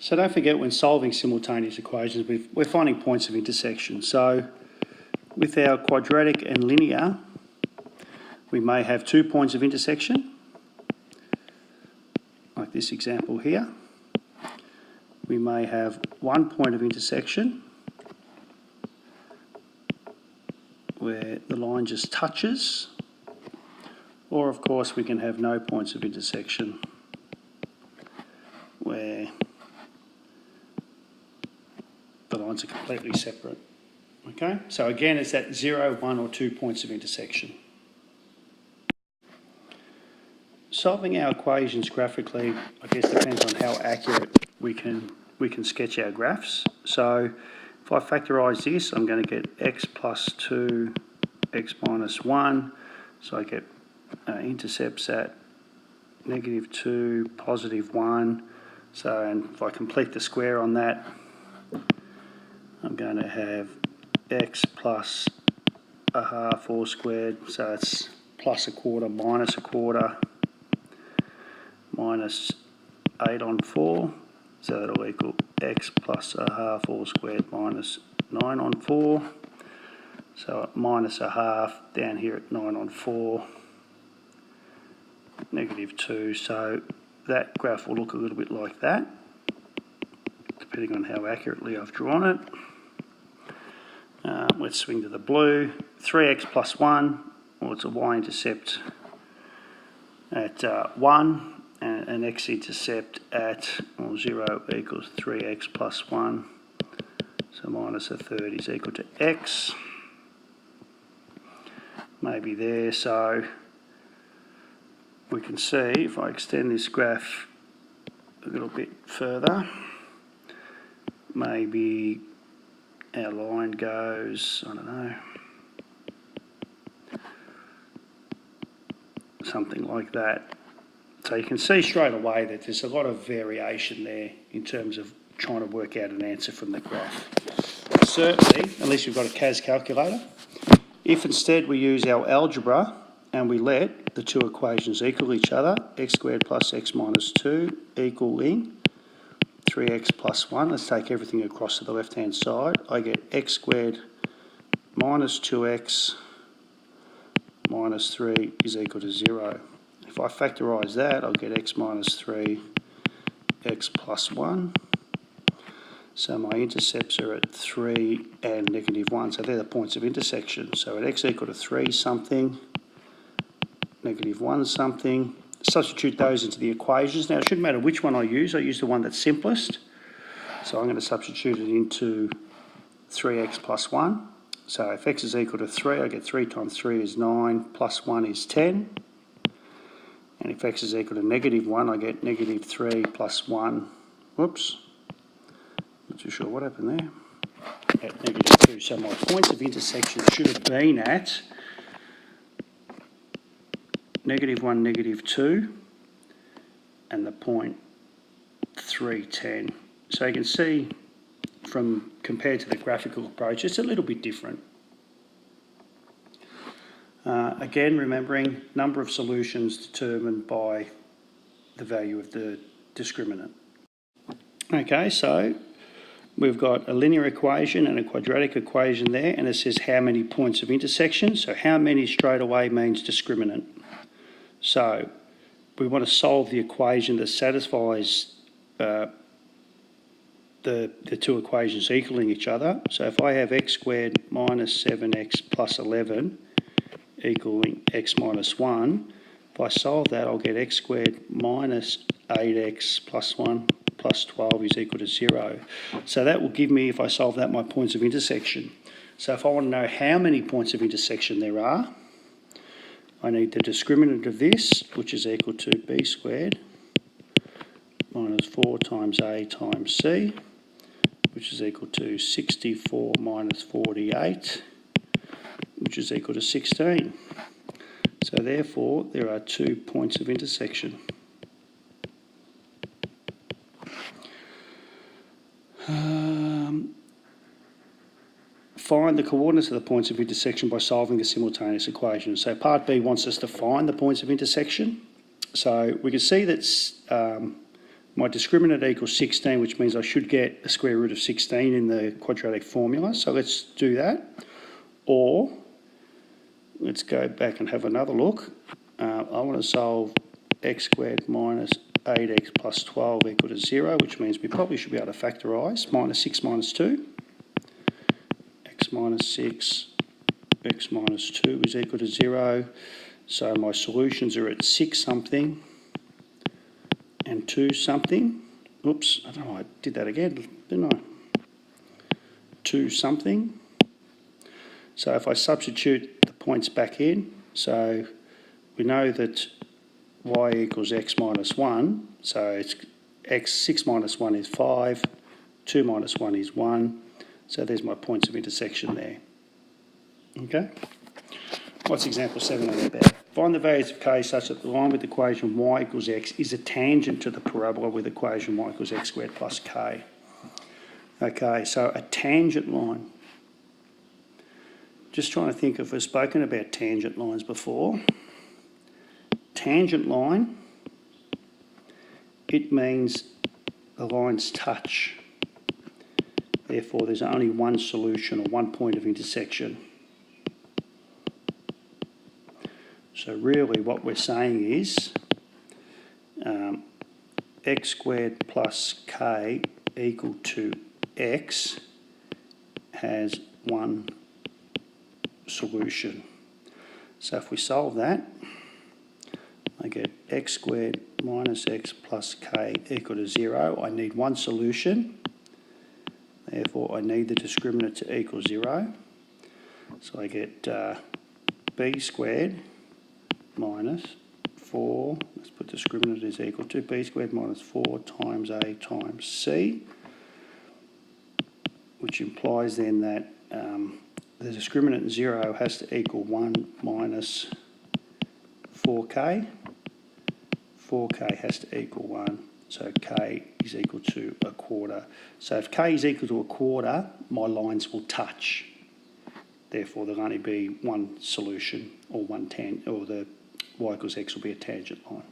So don't forget, when solving simultaneous equations, we're finding points of intersection. So with our quadratic and linear, we may have 2 points of intersection, like this example here. We may have 1 point of intersection, where the line just touches, or of course we can have no points of intersection, where the lines are completely separate. Okay, so again, it's that 0, 1 or 2 points of intersection. Solving our equations graphically, I guess, depends on how accurate we can sketch our graphs. So if I factorise this, I'm going to get x plus 2, x minus 1. So I get intercepts at -2, +1. So, and if I complete the square on that, I'm going to have x plus a half all squared. So it's plus a quarter minus a quarter minus 8 on 4. So that'll equal x plus a half all squared minus 9 on 4. So at minus a half, down here at 9 on 4, -2. So that graph will look a little bit like that, depending on how accurately I've drawn it. Let's swing to the blue. 3x plus 1, well, it's a y-intercept at 1, and an x-intercept at 0 equals 3x plus 1. So minus a third is equal to x. Maybe there, so we can see, if I extend this graph a little bit further, maybe our line goes, I don't know, something like that. So you can see straight away that there's a lot of variation there in terms of trying to work out an answer from the graph. Certainly, unless you've got a CAS calculator, if instead we use our algebra and we let the two equations equal each other, x squared plus x minus 2 equaling 3x plus 1, let's take everything across to the left-hand side. I get x squared minus 2x minus 3 is equal to 0. If I factorise that, I'll get x minus 3, x plus 1. So my intercepts are at 3 and -1, so they're the points of intersection. So at x equal to 3 something, -1 something, substitute those into the equations. Now it shouldn't matter which one I use the one that's simplest. So I'm going to substitute it into 3x plus 1. So if x is equal to 3, I get 3 times 3 is 9, plus 1 is 10. And if x is equal to -1, I get -3 plus 1. Whoops. Not too sure what happened there. At -2. So my points of intersection should have been at -1, -2, and the point 310. So you can see from compared to the graphical approach, it's a little bit different. Again, remembering number of solutions determined by the value of the discriminant. Okay, so we've got a linear equation and a quadratic equation there, and it says how many points of intersection. So how many straight away means discriminant. So we want to solve the equation that satisfies the two equations equaling each other. So if I have x squared minus 7x plus 11 equaling x minus 1, if I solve that, I'll get x squared minus 8x plus 1 plus 12 is equal to 0. So that will give me, if I solve that, my points of intersection. So if I want to know how many points of intersection there are, I need the discriminant of this, which is equal to b squared minus 4 times a times c, which is equal to 64 minus 48, which is equal to 16. So therefore, there are 2 points of intersection. Find the coordinates of the points of intersection by solving the simultaneous equation. So part B wants us to find the points of intersection. So we can see that My discriminant equals 16, which means I should get a square root of 16 in the quadratic formula. So let's do that. Or let's go back and have another look. I want to solve x squared minus 8x plus 12 equal to 0, which means we probably should be able to factorise minus 6 minus 2. X minus 6, x minus 2 is equal to 0. So my solutions are at 6 something and 2 something. Oops, I don't know, I did that again, didn't I? 2 something. So if I substitute the points back in, so we know that y equals x minus 1, so it's x 6 minus 1 is 5, 2 minus 1 is 1, so there's my points of intersection there. Okay? What's example 7 on about? Find the values of k such that the line with the equation y equals x is a tangent to the parabola with equation y equals x squared plus k. Okay, so a tangent line. Just trying to think if we've spoken about tangent lines before. Tangent line, it means the lines touch. Therefore, there's only one solution or one point of intersection. So really what we're saying is x squared plus k equal to x has one solution. So if we solve that, I get x squared minus x plus k equal to 0. I need one solution. Therefore, I need the discriminant to equal 0. So I get b squared minus 4, let's put discriminant is equal to b squared minus 4 times a times c, which implies then that the discriminant 0 has to equal 1 minus 4k. 4k has to equal 1, so k is equal to a quarter. So if k is equal to a quarter, my lines will touch. Therefore, there'll only be one solution, or the y equals x will be a tangent line.